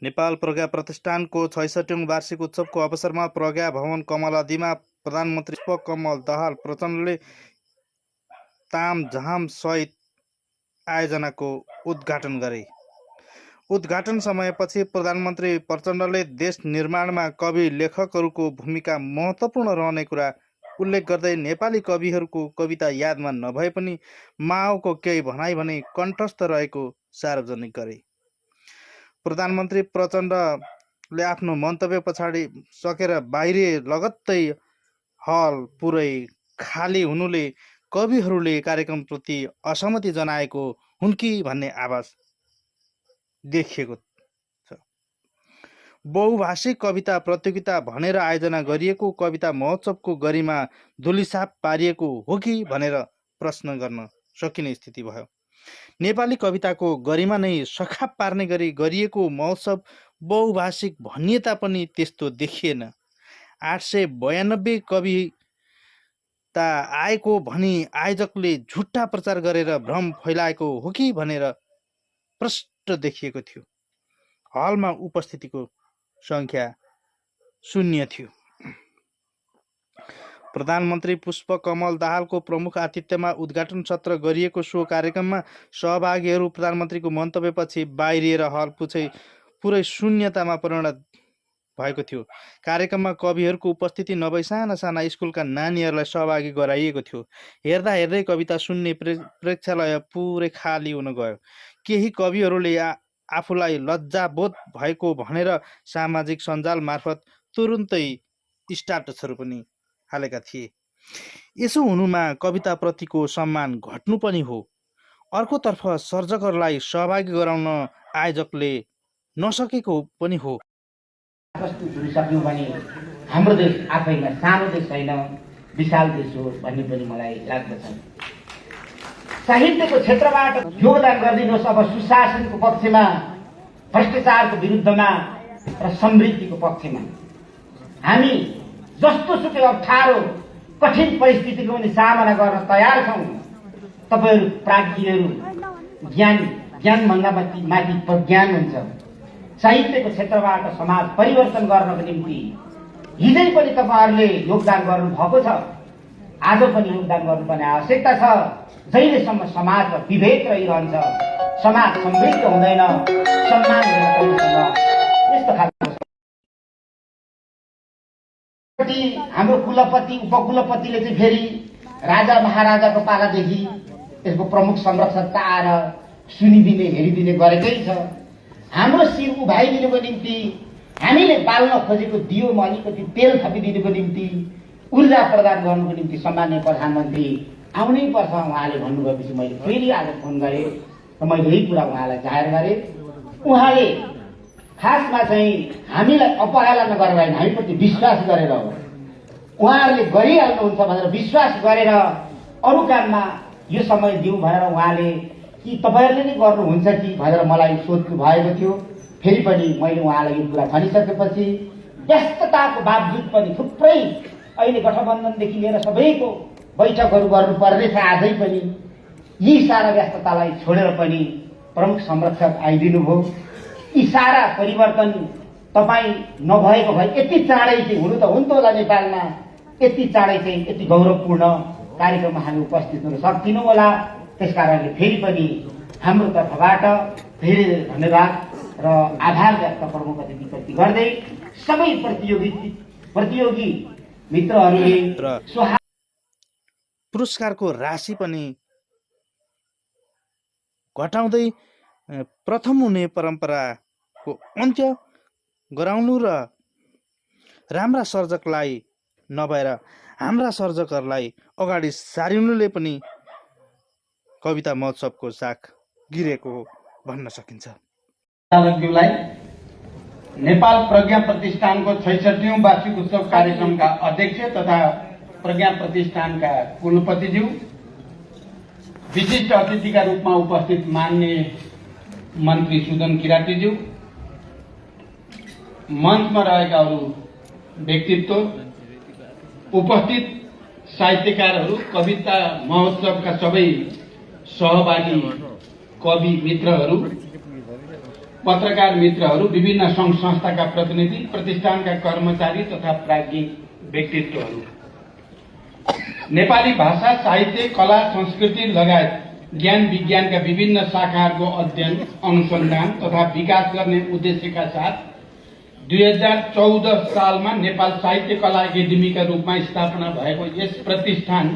नेपाल प्रज्ञा प्रतिष्ठानको 66औं वार्षिक उत्सवको अवसरमा प्रज्ञा भवन कमलादीमा प्रधानमन्त्री पुष्पकमल दाहाल प्रचण्डले तामझाम सहित आयोजनाको उद्घाटन गरे। उद्घाटन समयपछि प्रधानमन्त्री प्रचण्डले देश निर्माणमा कवि लेखकहरूको भूमिका महत्त्वपूर्ण रहने कुरा उल्लेख गर्दै नेपाली कविहरूको कविता यादमा नभए पनि माओको केही भनाइ भने कण्ठस्थ रहेको सार्वजनिक गरे। प्रधानमन्त्री प्रचण्डले आफ्नो मन्तव्य पछाडि सकेर बाहिरिए लगत्तै हल पुरै खाली हुनुले कविहरूले कार्यक्रमप्रति असहमति जनाएको हुन् कि भन्ने आभास देखिएको छ। बहुभाषिक कविता प्रतियोगिता भनेर आयोजना गरिएको कविता महोत्सवको गरिमा धुलिसाप पारिएको हो कि भनेर प्रश्न गर्न सकिने स्थिति भयो। नेपाली कविताको गरिमा नै सखाप पार्ने गरी गरिएको महोत्सव बहुभाषिक भनिए तापनि त्यस्तो देखिएन। 892 कविता आएको भनी आयोजकले झुट्टा प्रचार गरेर भ्रम फैलाएको हो कि भनेर प्रष्ट देखिएको थियो। हलमा उपस्थितिको संख्या 0 थियो। प्रधानमन्त्री पुष्पकमल दाहालको प्रमुख आतिथ्यमा उद्घाटन सत्र गरिएको सो कार्यक्रममा सहभागीहरू प्रधानमन्त्रीको मन्तव्यपछि बाहिरिएर हल पुरै शून्यतामा परिणत भएको थियो। कार्यक्रममा कविहरूको उपस्थिति नभई साना साना स्कुलका नानीहरूलाई सहभागी गराइएको थियो। हेर्दा हेर्दै कविता सुन्ने प्रेक्षालय पुरै खाली हुन गयो। केही कविहरूले आफूलाई लज्जाबोध भएको भनेर सामाजिक सञ्जाल मार्फत तुरुन्तै स्ट्याटसहरू पनि हालेका थिए। यसो हुनुमा कविताप्रतिको सम्मान घट्नु पनि हो। अर्कोतर्फ सर्जकहरूलाई सहभागी गराउन आयोजकले नसकेको पनि हो। हाम्रो देश आफैमा सानो देश छैन, विशाल देश हो भन्ने पनि मलाई लाग्दछ। साहित्यको क्षेत्रबाट योगदान गरिदिनुहोस्। अब सुशासनको पक्षमा, भ्रष्टाचारको विरुद्धमा र समृद्धिको पक्षमा हामी जस्तो सुकै अप्ठ्यारो कठिन परिस्थितिको पनि सामना गर्न तयार छौँ। तपाईहरू प्राज्ञहरू, ज्ञानभन्दा माथि प्रज्ञान हुन्छ। साहित्यको क्षेत्रबाट समाज परिवर्तन गर्नको निम्ति हिजै पनि तपाईहरूले योगदान गर्नुभएको छ, आज पनि योगदान गर्नुपर्ने आवश्यकता छ। जहिलेसम्म समाजमा विभेद रहिरहन्छ, समाज समृद्ध हुँदैन, सम्मान हुँदैन। यस्तो खालको हाम्रो कुलपति उपकुलपतिले चाहिँ फेरि राजा महाराजाको पालादेखि यसको प्रमुख संरक्षकता आएर सुनिदिने हेरिदिने गरेकै छ। हाम्रो शिर उभाइदिनुको निम्ति, हामीले बाल्न खोजेको दियोमा अलिकति तेल थपिदिनुको निम्ति, ऊर्जा प्रदान गर्नुको निम्ति सम्माननीय प्रधानमन्त्री आउनै पर्छ उहाँले भन्नुभएपछि मैले फेरि आज फोन गरेँ र मैले यही कुरा उहाँलाई जाहेर गरेँ। उहाँले खासमा चाहिँ हामीलाई अपहेला नगरेर हामीप्रति विश्वास गरेर हो। उहाँहरूले गरिहाल्नुहुन्छ भनेर विश्वास गरेर अरू काममा यो समय दिउँ भनेर उहाँले कि तपाईँहरूले नै गर्नुहुन्छ कि भनेर मलाई सोध्नु भएको थियो। फेरि पनि मैले उहाँलाई यो कुरा भनिसकेपछि व्यस्तताको बावजुद पनि थुप्रै अहिले गठबन्धनदेखि लिएर सबैको बैठकहरू गर्नुपर्ने छ। आजै पनि यी सारा व्यस्ततालाई छोडेर पनि प्रमुख संरक्षक आइदिनु भयो। यी सारा परिवर्तन तपाईँ नभएको भए यति चाँडै चाहिँ हुनु त हुन्थ्यो होला। नेपालमा यति चाँडै चाहिँ यति गौरवपूर्ण कार्यक्रममा हामी उपस्थित हुन सक्दिनौँ होला। त्यसकारणले फेरि पनि हाम्रो तर्फबाट धेरै धेरै धन्यवाद र आभार व्यक्त प्रमुख अतिथिप्रति गर्दै सबै प्रतियोगी मित्रहरूले पुरस्कारको राशि पनि घटाउँदै प्रथम हुने परम्पराको अन्त्य गराउनु र राम्रा सर्जकलाई नभएर हाम्रा सर्जकहरूलाई अगाडि सारिनुले पनि कविता महोत्सवको साख गिरेको भन्न सकिन्छ। नेपाल प्रज्ञा प्रतिष्ठानको 66औं वार्षिक उत्सव कार्यक्रमका अध्यक्ष तथा प्रज्ञा प्रतिष्ठानका कुलपतिज्यू, विशिष्ट अतिथिका रूपमा उपस्थित माननीय मन्त्री सुदन किरातीज्यू, मञ्चमा रहेका अरू व्यक्तित्व, उपस्थित साहित्यकारहरू, कविता महोत्सवका सबै सहभागी कवि मित्रहरू, पत्रकार मित्रहरू, विभिन्न संघ संस्थाका प्रतिनिधि, प्रतिष्ठानका कर्मचारी तथा प्राज्ञिक व्यक्तित्वहरू, नेपाली भाषा, साहित्य, कला, संस्कृति लगायत ज्ञान विज्ञानका विभिन्न शाखाहरूको अध्ययन, अनुसन्धान तथा विकास गर्ने उद्देश्यका साथ 2014 सालमा नेपाल साहित्य कला एकाडेमीका रूपमा स्थापना भएको यस प्रतिष्ठान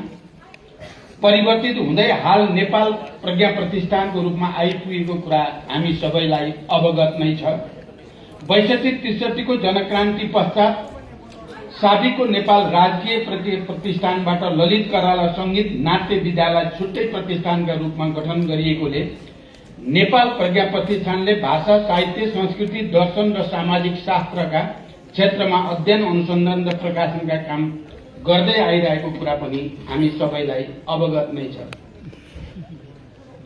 परिवर्तित हुँदै हाल नेपाल प्रज्ञा प्रतिष्ठानको रूपमा आइपुगेको कुरा हामी सबैलाई अवगत नै छ। 62-63 को जनक्रान्ति पश्चात साबिकको नेपाल राजकीय प्रतिष्ठानबाट ललित कला संगीत नाट्य विद्यालय छुट्टै प्रतिष्ठानका रूपमा गठन गरिएकोले नेपाल प्रज्ञा प्रतिष्ठानले भाषा, साहित्य, संस्कृति, दर्शन र सामाजिक शास्त्रका क्षेत्रमा अध्ययन, अनुसन्धान र प्रकाशनका काम गर्दै आइरहेको कुरा पनि हामी सबैलाई अवगत नै छ।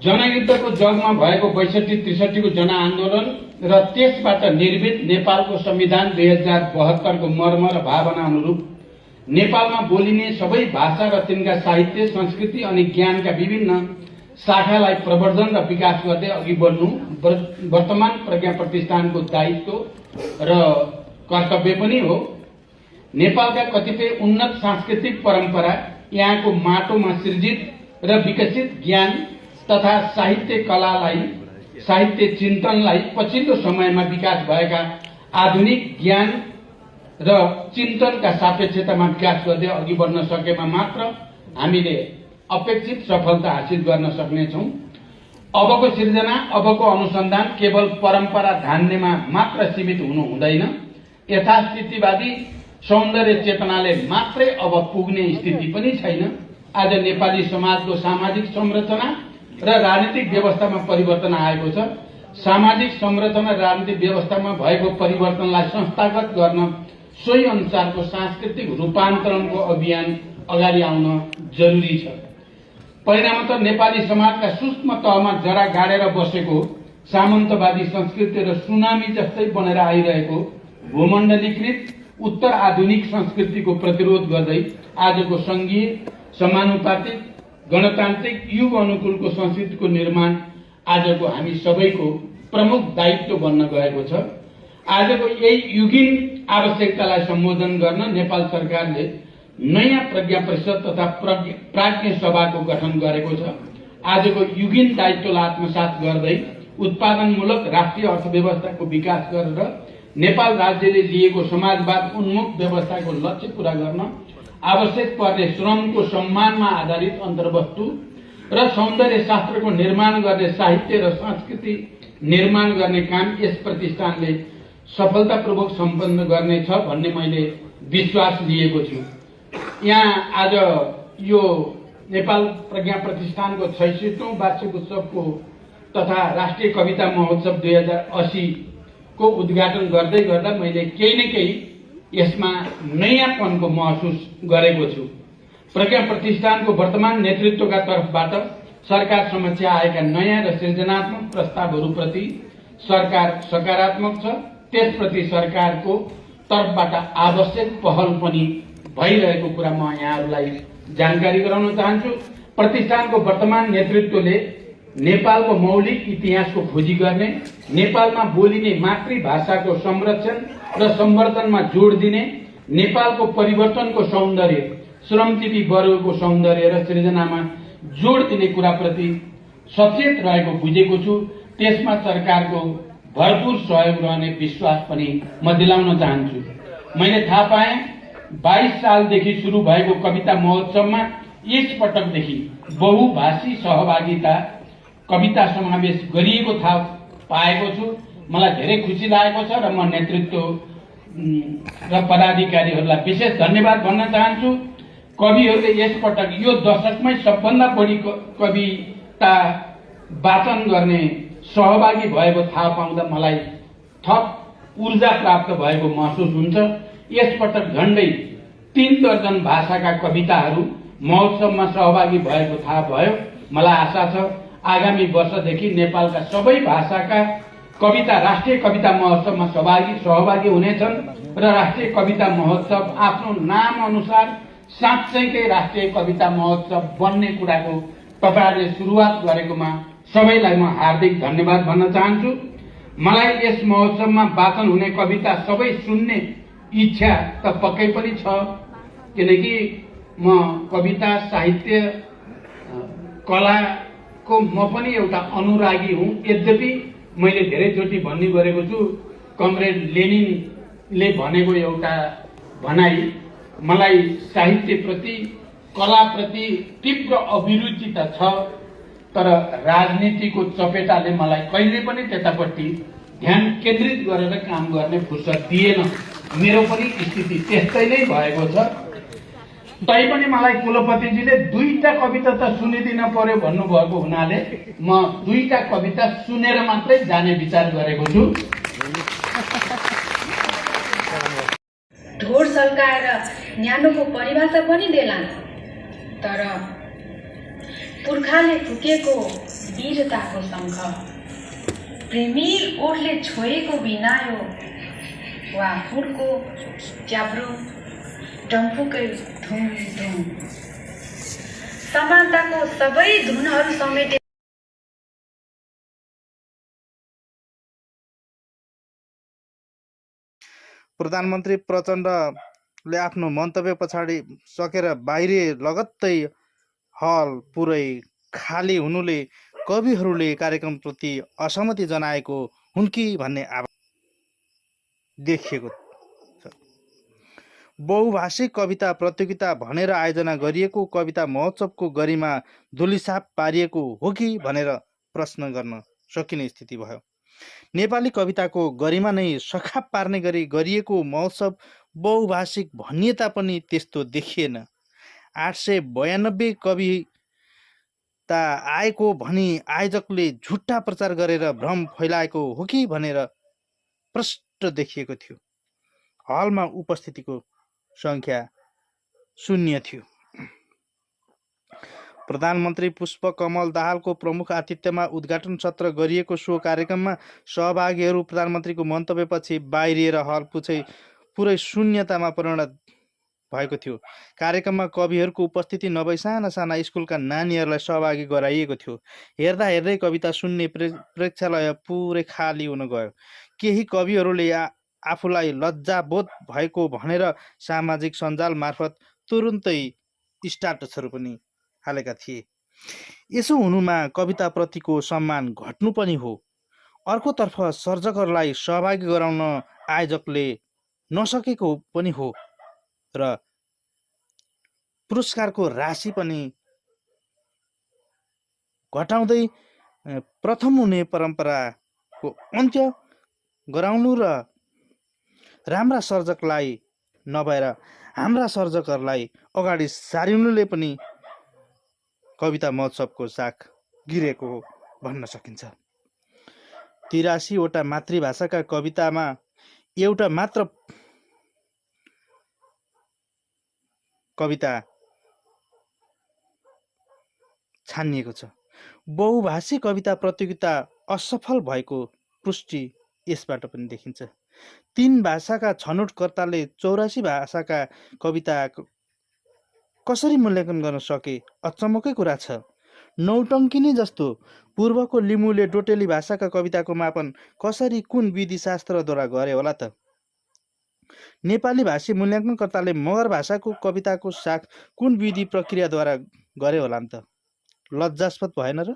जनयुद्धको जगमा भएको 62-63 को जनआन्दोलन र त्यसबाट निर्मित नेपालको संविधान 2072 को मर्म र भावना अनुरूप नेपालमा बोलिने सबै भाषा र तिनका साहित्य, संस्कृति अनि ज्ञानका विभिन्न शाखालाई प्रवर्धन र विकास गर्दै अघि बढ्नु वर्तमान प्रज्ञा प्रतिष्ठानको दायित्व र कर्तव्य पनि हो। नेपालका कतिपय उन्नत सांस्कृतिक परम्परा, यहाँको माटोमा सृजित र विकसित ज्ञान तथा साहित्य कलालाई, साहित्य चिन्तनलाई पछिल्लो समयमा विकास भएका आधुनिक ज्ञान र चिन्तनका सापेक्षतामा विकास गर्दै अघि बढ्न सकेमा मात्र हामीले अपेक्षित सफलता हासिल गर्न सक्नेछौँ। अबको सिर्जना, अबको अनुसन्धान केवल परम्परा धान्नेमा मात्र सीमित हुनु हुँदैन। यथास्थितिवादी सौन्दर्य चेतनाले मात्रै अब पुग्ने स्थिति पनि छैन। आज नेपाली समाजको सामाजिक संरचना र राजनीतिक व्यवस्थामा परिवर्तन आएको छ। सामाजिक संरचना र राजनीतिक व्यवस्थामा भएको परिवर्तनलाई संस्थागत गर्न सोही अनुसारको सांस्कृतिक रूपान्तरणको अभियान अगाडि आउन जरुरी छ। परिणामतः नेपाली समाजका सूक्ष्म तहमा जरा गाडेर बसेको सामन्तवादी संस्कृति र सुनामी जस्तै बनेर आइरहेको भूमण्डलीकृत उत्तर आधुनिक संस्कृतिको प्रतिरोध गर्दै आजको संघीय, समानुपातिक, गणतान्त्रिक, युग अनुकूलको संस्कृतिको निर्माण आजको हामी सबैको प्रमुख दायित्व बन्न गएको छ। आजको यही युगीन आवश्यकतालाई सम्बोधन गर्न नेपाल सरकारले नयाँ प्रज्ञा परिषद तथा प्राज्ञ सभाको गठन गरेको छ। आजको युगीन दायित्वलाई आत्मसात गर्दै उत्पादनमूलक राष्ट्रिय अर्थव्यवस्थाको विकास गरेर नेपाल राज्यले लिएको समाजवाद उन्मुख व्यवस्थाको लक्ष्य पूरा गर्न आवश्यक पर्ने श्रमको सम्मानमा आधारित अन्तर्वस्तु र सौन्दर्य शास्त्रको निर्माण गर्ने, साहित्य र संस्कृति निर्माण गर्ने काम यस प्रतिष्ठानले सफलतापूर्वक सम्पन्न गर्नेछ भन्ने मैले विश्वास लिएको छु। यहाँ आज यो नेपाल प्रज्ञा प्रतिष्ठानको 66औं वार्षिक उत्सवको तथा राष्ट्रिय कविता महोत्सव 2080 को उद्घाटन गर्दै गर्दा मैले केही न केही यसमा नयाँपनको महसुस गरेको छु। प्रज्ञा प्रतिष्ठानको वर्तमान नेतृत्वका तर्फबाट सरकार समक्ष आएका नयाँ र सृजनात्मक प्रस्तावहरूप्रति सरकार सकारात्मक छ। त्यसप्रति सरकारको तर्फबाट आवश्यक पहल पनि भइरहेको कुरा म यहाँहरूलाई जानकारी गराउन चाहन्छु। प्रतिष्ठानको वर्तमान नेतृत्वले नेपालको मौलिक इतिहासको खोजी गर्ने, नेपालमा बोलिने मातृभाषाको संरक्षण र संवर्धनमा जोड दिने, नेपालको परिवर्तनको सौन्दर्य, श्रमजीवी वर्गको सौन्दर्य र सृजनामा जोड दिने कुराप्रति सचेत रहेको बुझेको छु। त्यसमा सरकारको भरपूर सहयोग रहने विश्वास पनि म दिलाउन चाहन्छु। मैले थाहा पाएँ 22 सालदेखि सुरु भएको कविता महोत्सवमा यस पटकदेखि बहुभाषी सहभागिता कविता समावेश गरिएको थाहा पाएको छु। मलाई धेरै खुसी लागेको छ र म नेतृत्व र पदाधिकारीहरूलाई विशेष धन्यवाद भन्न चाहन्छु। कविहरूले यसपटक यो दशकमै सबभन्दा बढी कविता वाचन गर्ने सहभागी भएको थाहा पाउँदा मलाई थप ऊर्जा प्राप्त भएको महसुस हुन्छ। यसपटक झण्डै 3 दर्जन भाषाका कविताहरू महोत्सवमा सहभागी भएको थाहा भयो। मलाई आशा छ आगामी वर्षदेखि नेपालका सबै भाषाका कविता राष्ट्रिय कविता महोत्सवमा सहभागी हुनेछन् र राष्ट्रिय कविता महोत्सव आफ्नो नाम अनुसार साँच्चैकै राष्ट्रिय कविता महोत्सव बन्ने कुराको तपाईहरुले सुरुवात गरेकोमा सबैलाई म हार्दिक धन्यवाद भन्न चाहन्छु। मलाई यस महोत्सवमा वाचन हुने कविता सबै सुन्ने इच्छा त पक्कै पनि छ, किनकि म कविता साहित्य कलाको म पनि एउटा अनुरागी हुँ। यद्यपि मैले धेरैचोटि भन्ने गरेको छु, कमरेड लेनिनले भनेको एउटा भनाइ, मलाई साहित्यप्रति कलाप्रति तीव्र अभिरुचि त छ, तर राजनीतिको चपेटाले मलाई कहिले पनि त्यतापट्टि ध्यान केन्द्रित गरेर काम गर्ने फुर्सद दिएन। मेरो पनि स्थिति त्यस्तै नै भएको छ। तैपनि मलाई कुलपतिजीले 2टा कविता त सुनिदिन पर्यो भन्नुभएको हुनाले म 2टा कविता सुनेर मात्रै जाने विचार गरेको छु। ढोर सल्काएर न्यानोको परिभाषा पनि देलान्, तर पुर्खाले फुकेको वीरताको शङ्ख प्रेमिल ओठले छोएको बिनायो वा फुलको च्याब्रो डम्फुकै धुम धुम समानताको सबै धुनहरू समेटे प्रधानमन्त्री प्रचण्डले आफ्नो मन्तव्य पछाडि सकेर बाहिरी लगत्तै हल पुरै खाली हुनुले कविहरूले कार्यक्रमप्रति असहमति जनाएको हुन् कि भन्ने आवाज देखिएको छ। बहुभाषिक कविता प्रतियोगिता भनेर आयोजना गरिएको कविता महोत्सवको गरिमा धुलिसाप पारिएको हो कि भनेर प्रश्न गर्न सकिने स्थिति भयो। नेपाली कविताको गरिमा नै सखाप पार्ने गरी गरिएको महोत्सव बहुभाषिक भनिए तापनि त्यस्तो देखिएन। 892 कविता आएको भनी आयोजकले झुट्टा प्रचार गरेर भ्रम फैलाएको हो कि भनेर प्रष्ट देखिएको थियो। हलमा उपस्थितिको सङ्ख्या 0 थियो। प्रधानमन्त्री पुष्पकमल दाहालको प्रमुख आतिथ्यमा उद्घाटन सत्र गरिएको सो कार्यक्रममा सहभागीहरू प्रधानमन्त्रीको मन्तव्यपछि बाहिरिएर हल पुरै शून्यतामा परिणत भएको थियो। कार्यक्रममा कविहरूको उपस्थिति नभई साना साना स्कुलका नानीहरूलाई सहभागी गराइएको थियो। हेर्दा हेर्दै कविता सुन्ने प्रेक्षालय पुरै खाली हुन गयो। केही कविहरूले आफूलाई लज्जाबोध भएको भनेर सामाजिक सञ्जाल मार्फत तुरुन्तै स्ट्याटसहरू पनि हालेका थिए। यसो हुनुमा कविताप्रतिको सम्मान घट्नु पनि हो। अर्कोतर्फ सर्जकहरूलाई सहभागी गराउन आयोजकले नसकेको पनि हो र पुरस्कारको राशि पनि घटाउँदै प्रथम हुने परम्पराको अन्त्य गराउनु र राम्रा सर्जकलाई नभएर हाम्रा सर्जकहरूलाई अगाडि सारिनुले पनि कविता महोत्सवको साख गिरेको हो भन्न सकिन्छ। 83 वटा मातृभाषाका कवितामा एउटा मात्र कविता छानिएको छ। बहुभाषी कविता प्रतियोगिता असफल भएको पुष्टि यसबाट पनि देखिन्छ। 3 भाषाका छनौटकर्ताले 84 भाषाका कविता कसरी मूल्याङ्कन गर्न सके अचम्मकै कुरा छ। नौटङ्किनी जस्तो पूर्वको लिम्बूले डोटेली भाषाका कविताको मापन कसरी कुन विधिशास्त्रद्वारा गरे होला त? नेपाली भाषी मूल्याङ्कनकर्ताले मगर भाषाको कविताको साख कुन विधि प्रक्रियाद्वारा गरे होला त? लज्जास्पद भएन र?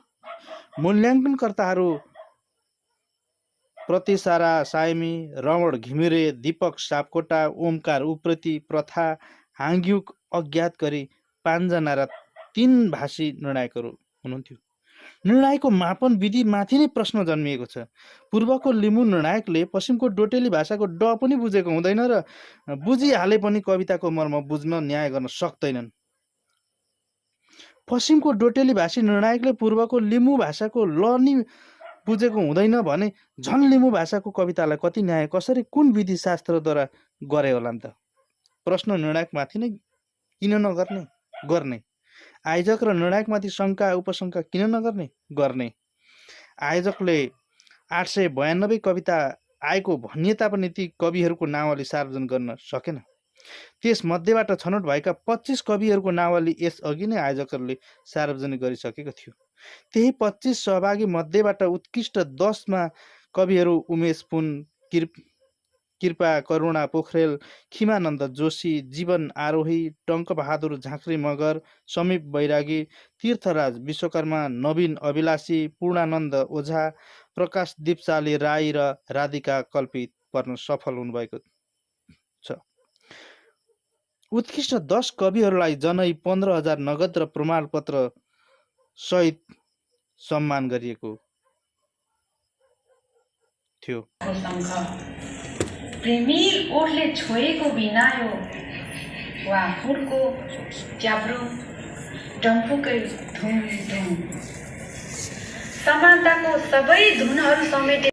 मूल्याङ्कनकर्ताहरू प्रतिसारा सायमी, रमण घिमिरे, दीपक सापकोटा, ओमकार उप्रेती, प्रथा हाङ्ग्युक अज्ञात गरी 5 जना र 3 भाषी निर्णायकहरू हुनुहुन्थ्यो। निर्णायकको मापन विधिमाथि नै प्रश्न जन्मिएको छ। पूर्वको लिम्बू निर्णायकले पश्चिमको डोटेली भाषाको ड पनि बुझेको हुँदैन र बुझिहाले पनि कविताको मर्म बुझ्न न्याय गर्न सक्दैनन्। पश्चिमको डोटेली भाषी निर्णायकले पूर्वको लिम्बू भाषाको ल नि बुझेको हुँदैन भने झन् लिम्बू भाषाको कवितालाई कति न्याय कसरी कुन विधिशास्त्रद्वारा गरे होला त? प्रश्न निर्णायकमाथि नै किन नगर्ने? गर्ने। आयोजक र निर्णायकमाथि शङ्का उपशङ्का किन नगर्ने? गर्ने। आयोजकले 892 कविता आएको भनिए तापनि ती कविहरूको नावली सार्वजनिक गर्न सकेन। त्यस मध्येबाट छनौट भएका 25 कविहरूको नावली यस अघि नै आयोजकहरूले सार्वजनिक गरिसकेको थियो। त्यही 25 सहभागी मध्येबाट उत्कृष्ट 10मा कविहरू उमेश पुन, कृपा करुणा पोखरेल, खिमानन्द जोशी, जीवन आरोही, टङ्कबहादुर झाँक्री मगर, समीप बैरागी, तीर्थराज विश्वकर्मा, नवीन अभिलाषी, पूर्णानन्द ओझा, प्रकाश दीपशाली राई र राधिका कल्पित पर्न सफल हुनुभएको छ। उत्कृष्ट 10 कविहरूलाई जनै 15,000 नगद र प्रमाणपत्र सहित सम्मान गरिएको थियो। प्रेमिल ओठले छोएको बिनायो वा फुलको च्याब्रो डम्फुकै धुम धुम समानताको सबै धुनहरू समेटे